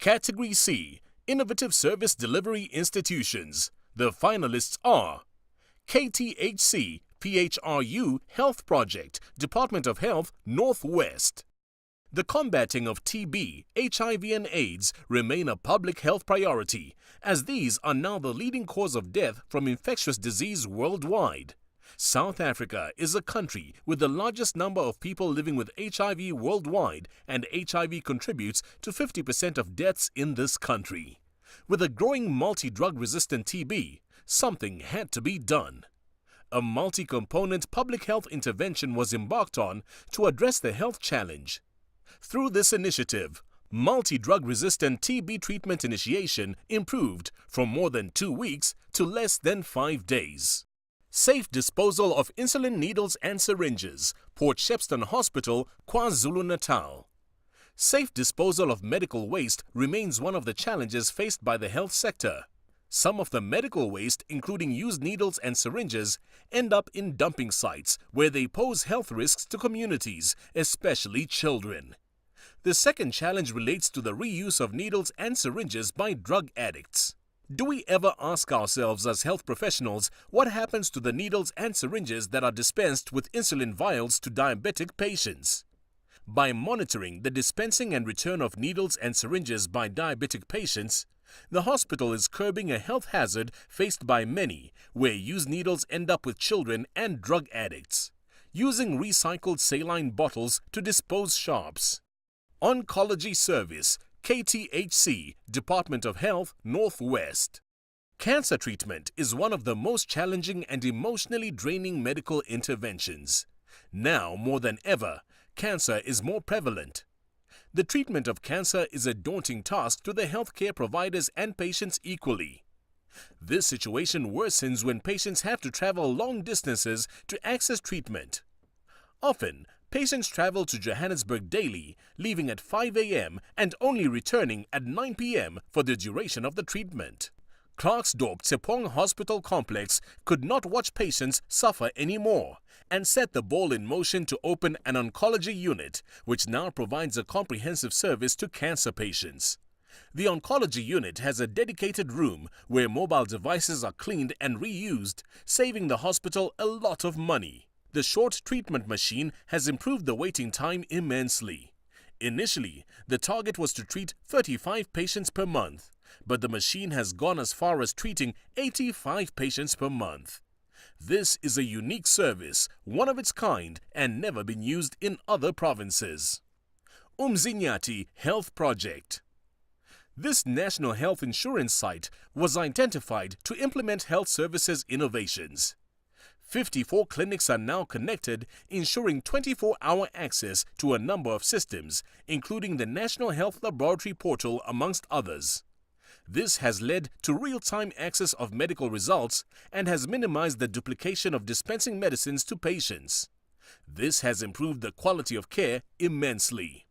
Category C, Innovative Service Delivery Institutions. The finalists are KTHC PHRU Health Project, Department of Health, Northwest. The combating of TB, HIV and AIDS remain a public health priority, as these are now the leading cause of death from infectious disease worldwide. South Africa is a country with the largest number of people living with HIV worldwide, and HIV contributes to 50% of deaths in this country. With a growing multi-drug resistant TB, something had to be done. A multi-component public health intervention was embarked on to address the health challenge. Through this initiative, multi-drug resistant TB treatment initiation improved from more than 2 weeks to less than 5 days. Safe disposal of insulin needles and syringes, Port Shepstone Hospital, KwaZulu-Natal. Safe disposal of medical waste remains one of the challenges faced by the health sector. Some of the medical waste, including used needles and syringes, end up in dumping sites where they pose health risks to communities, especially children. The second challenge relates to the reuse of needles and syringes by drug addicts. Do we ever ask ourselves as health professionals what happens to the needles and syringes that are dispensed with insulin vials to diabetic patients? By monitoring the dispensing and return of needles and syringes by diabetic patients, the hospital is curbing a health hazard faced by many, where used needles end up with children and drug addicts. Using recycled saline bottles to dispose sharps. Oncology Service, KTHC, Department of Health, Northwest. Cancer treatment is one of the most challenging and emotionally draining medical interventions. Now more than ever, cancer is more prevalent. The treatment of cancer is a daunting task to the healthcare providers and patients equally. This situation worsens when patients have to travel long distances to access treatment. Often, patients travel to Johannesburg daily, leaving at 5 a.m. and only returning at 9 p.m. for the duration of the treatment. Klerksdorp Tshepong Hospital Complex could not watch patients suffer anymore and set the ball in motion to open an oncology unit, which now provides a comprehensive service to cancer patients. The oncology unit has a dedicated room where mobile devices are cleaned and reused, saving the hospital a lot of money. The short treatment machine has improved the waiting time immensely. Initially, the target was to treat 35 patients per month, but the machine has gone as far as treating 85 patients per month. This is a unique service, one of its kind, and never been used in other provinces. Umzinyathi Health Project. This national health insurance site was identified to implement health services innovations. 54 clinics are now connected, ensuring 24-hour access to a number of systems, including the National Health Laboratory Portal, amongst others. This has led to real-time access of medical results and has minimized the duplication of dispensing medicines to patients. This has improved the quality of care immensely.